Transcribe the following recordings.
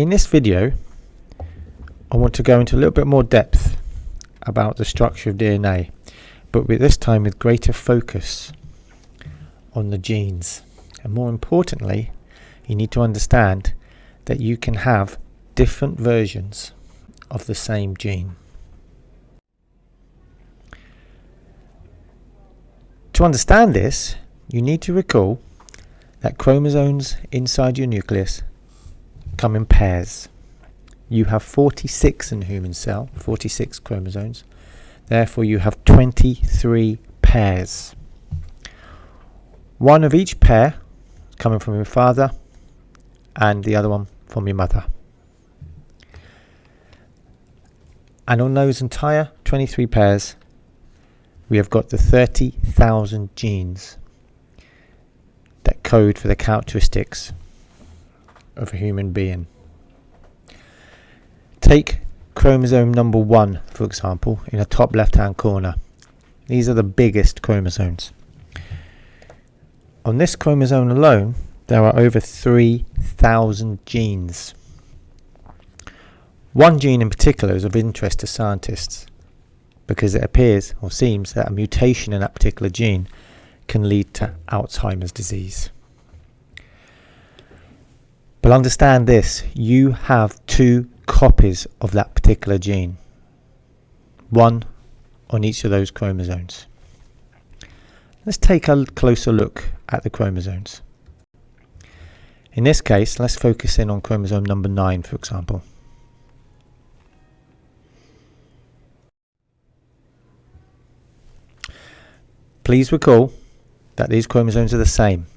In this video, I want to go into a little bit more depth about the structure of DNA, but with this time with greater focus on the genes. And more importantly, you need to understand that you can have different versions of the same gene. To understand this, you need to recall that chromosomes inside your nucleus come in pairs. You have 46 in the human cell, 46 chromosomes. Therefore, you have 23 pairs. One of each pair coming from your father and the other one from your mother. And on those entire 23 pairs, we have got the 30,000 genes that code for the characteristics of a human being. Take chromosome number 1, for example, in the top left hand corner. These are the biggest chromosomes. On this chromosome alone, there are over 3,000 genes. One gene in particular is of interest to scientists because it appears or seems that a mutation in that particular gene can lead to Alzheimer's disease. But understand this, you have 2 copies of that particular gene, one on each of those chromosomes. Let's take a closer look at the chromosomes. In this case, let's focus in on chromosome number 9, for example. Please recall that these chromosomes are the same.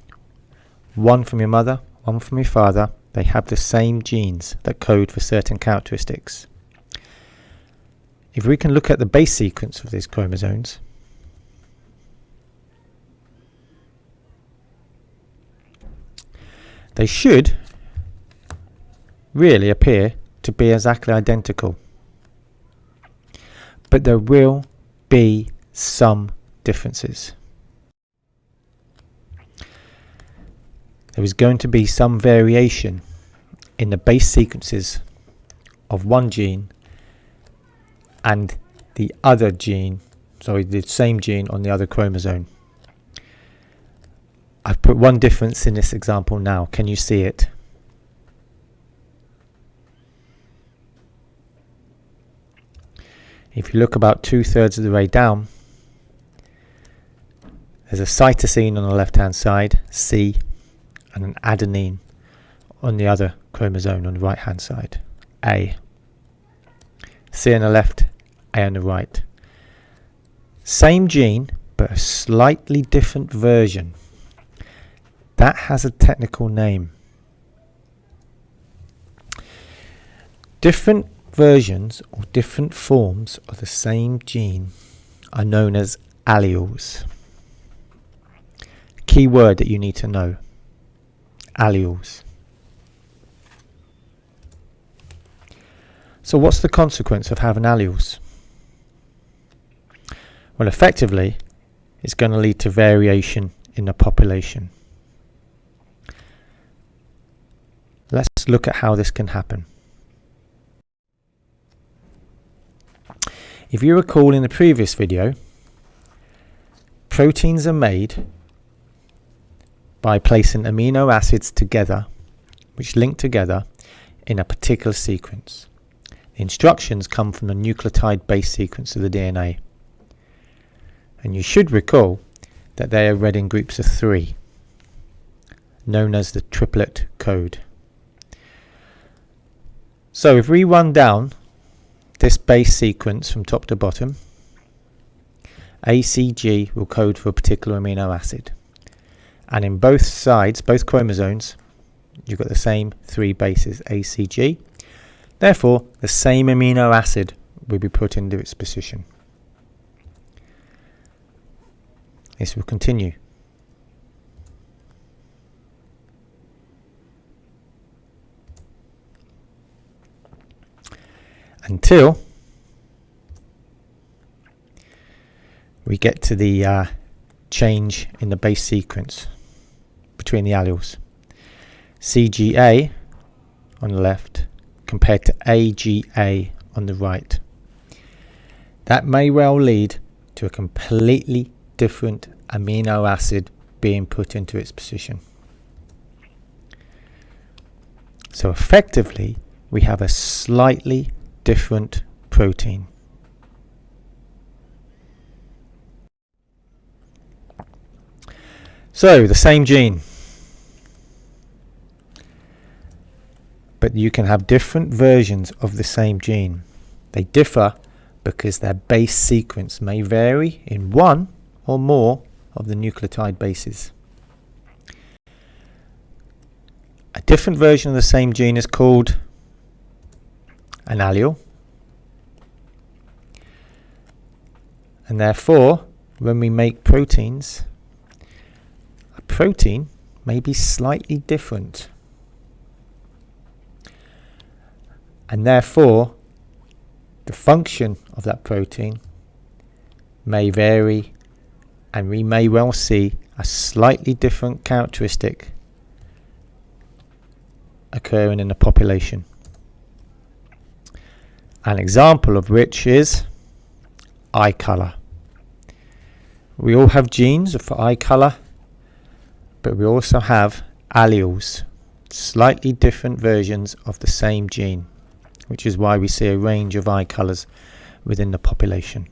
One from your mother, one from your father. They have the same genes that code for certain characteristics. If we can look at the base sequence of these chromosomes, they should really appear to be exactly identical. But there will be some differences. There is going to be some variation in the base sequences of one gene and the other gene, the same gene on the other chromosome. I've put one difference in this example now. Can you see it? If you look about 2/3 of the way down, there's a cytosine on the left hand side, C, and an adenine on the other chromosome on the right hand side, A. C on the left, A on the right. Same gene, but a slightly different version. That has a technical name. Different versions or different forms of the same gene are known as alleles. Key word that you need to know. Alleles. So what's the consequence of having alleles? Well, effectively, it's going to lead to variation in the population. Let's look at how this can happen. If you recall in the previous video, proteins are made by placing amino acids together, which link together in a particular sequence. The instructions come from the nucleotide base sequence of the DNA. And you should recall that they are read in groups of 3, known as the triplet code. So if we run down this base sequence from top to bottom, ACG will code for a particular amino acid. And in both sides, both chromosomes, you've got the same 3 bases, ACG. Therefore, the same amino acid will be put into its position. This will continue. Until we get to the change in the base sequence between the alleles. CGA on the left compared to AGA on the right. That may well lead to a completely different amino acid being put into its position. So effectively, we have a slightly different protein. So the same gene, but you can have different versions of the same gene. They differ because their base sequence may vary in one or more of the nucleotide bases. A different version of the same gene is called an allele, and therefore when we make proteins, a protein may be slightly different, and therefore the function of that protein may vary, and we may well see a slightly different characteristic occurring in the population. An example of which is eye colour. We all have genes for eye colour, but we also have alleles, slightly different versions of the same gene, which is why we see a range of eye colours within the population.